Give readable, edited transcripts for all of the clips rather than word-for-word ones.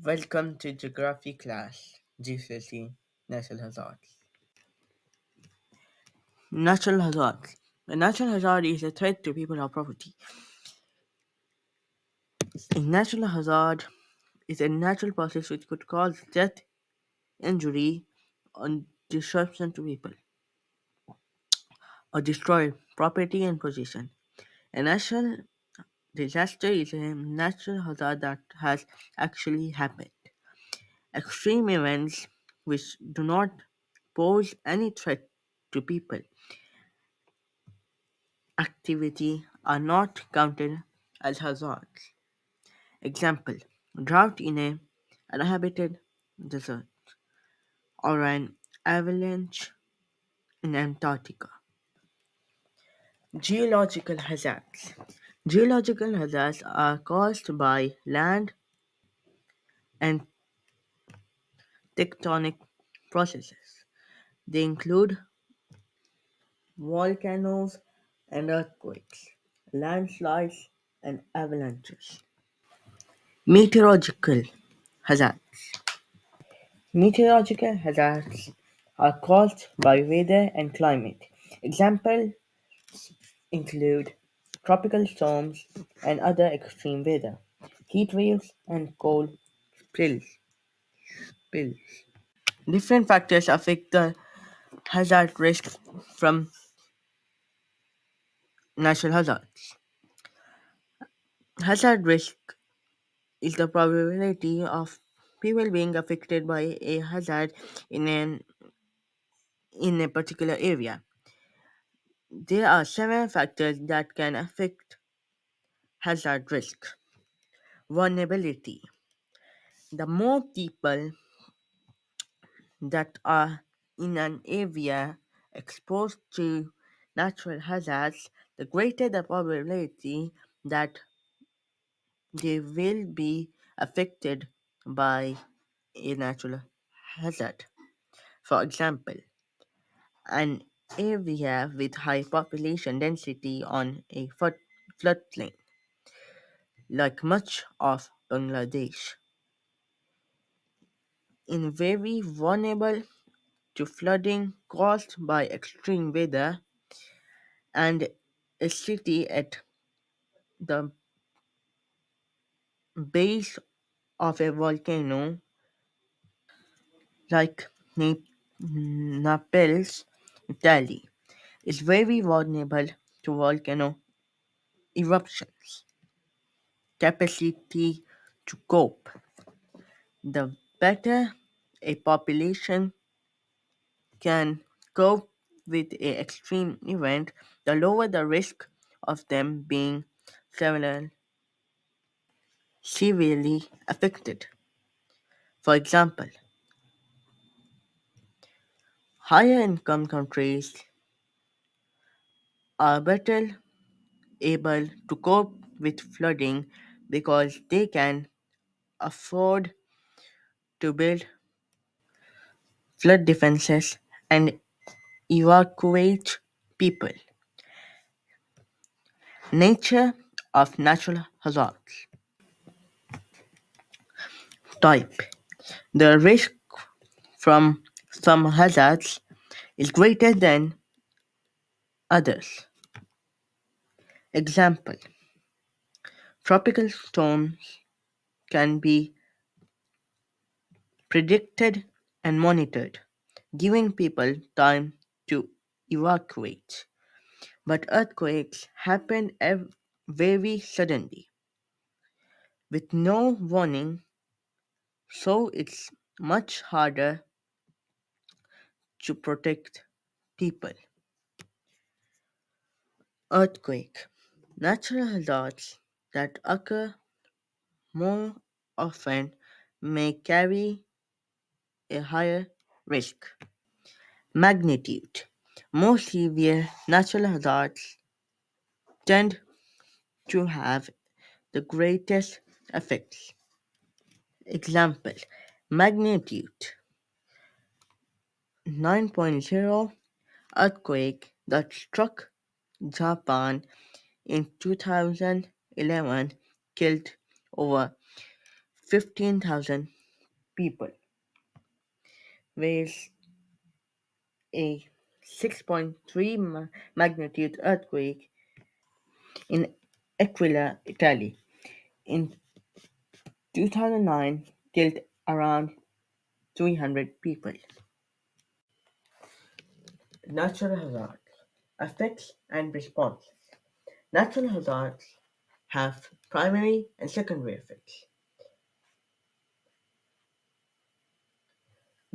Welcome to Geography class, Gcse, Natural Hazards. Natural hazards. A natural hazard is a threat to people or property. A natural hazard is a natural process which could cause death, injury, or disruption to people, or destroy property and possession. A natural disaster is a natural hazard that has actually happened. Extreme events which do not pose any threat to people activity are not counted as hazards. Example: drought in a uninhabited desert or an avalanche in Antarctica. Geological hazards. Geological hazards are caused by land and tectonic processes. They include volcanoes and earthquakes, landslides and avalanches. Meteorological hazards. Meteorological hazards are caused by weather and climate. Examples include tropical storms and other extreme weather, heat waves, and cold spills. Different factors affect the hazard risk from natural hazards. Hazard risk is the probability of people being affected by a hazard in an in a particular area. There are several factors that can affect hazard risk. Vulnerability. The more people that are in an area exposed to natural hazards, the greater the probability that they will be affected by a natural hazard. For example, an area with high population density on a floodplain, like much of Bangladesh, is very vulnerable to flooding caused by extreme weather, and a city at the base of a volcano like Naples, Italy, is very vulnerable to volcano eruptions. Capacity to cope. The better a population can cope with a extreme event, the lower the risk of them being several severely affected. For example, higher income countries are better able to cope with flooding because they can afford to build flood defenses and evacuate people. Nature of natural hazards. Type. The risk from some hazards is greater than others. Example: tropical storms can be predicted and monitored, giving people time to evacuate. But earthquakes happen very suddenly, with no warning, so it's much harder to protect people. Earthquake. Natural hazards that occur more often may carry a higher risk. Magnitude. More severe natural hazards tend to have the greatest effects. Example: magnitude 9.0 earthquake that struck Japan in 2011 killed over 15,000 people, weighs a 6.3 magnitude earthquake in Aquila, Italy, in 2009 killed around 300 people. Natural hazards, effects and response. Natural hazards have primary and secondary effects.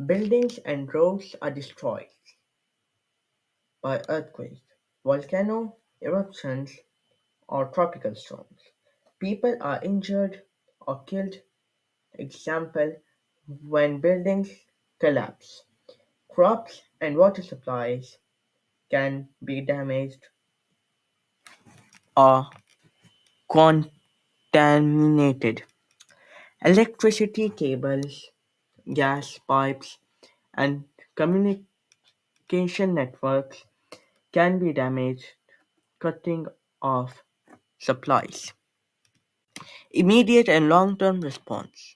Buildings and roads are destroyed by earthquakes, volcano eruptions, or tropical storms. People are injured or killed, example, when buildings collapse. Crops and water supplies can be damaged or contaminated. Electricity cables, gas pipes, and communication networks can be damaged, cutting off supplies. Immediate and long term response.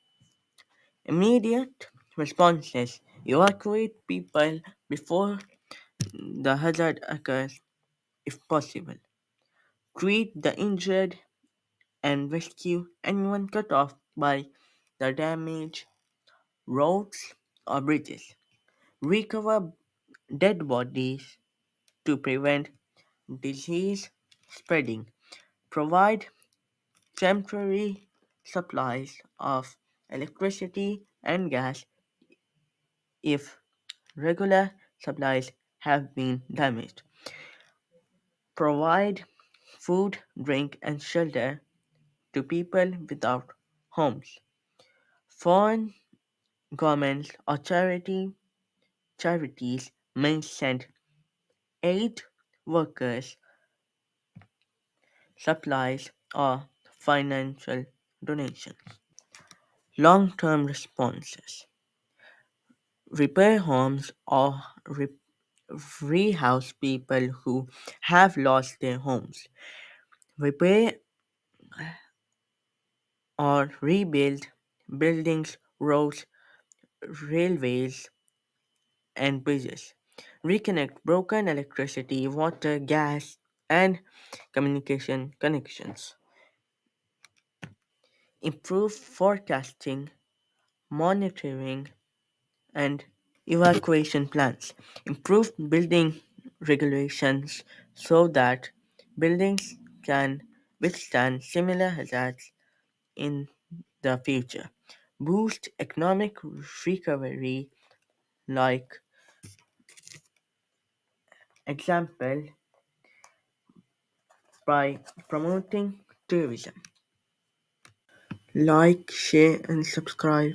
Immediate responses evacuate people before the hazard occurs if possible. Treat the injured and rescue anyone cut off by the damaged roads or bridges. Recover dead bodies to prevent disease spreading. Provide temporary supplies of electricity and gas if regular supplies have been damaged. Provide food, drink, and shelter to people without homes. Foreign governments or charities may send aid workers, supplies, or financial donations. Long term responses. Repair homes or rehouse people who have lost their homes. Repair or rebuild buildings, roads, railways, and bridges. Reconnect broken electricity, water, gas, and communication connections. Improve forecasting, monitoring, and evacuation plans. Improve building regulations so that buildings can withstand similar hazards in the future. Boost economic recovery, like example, by promoting tourism. Like, share, and subscribe.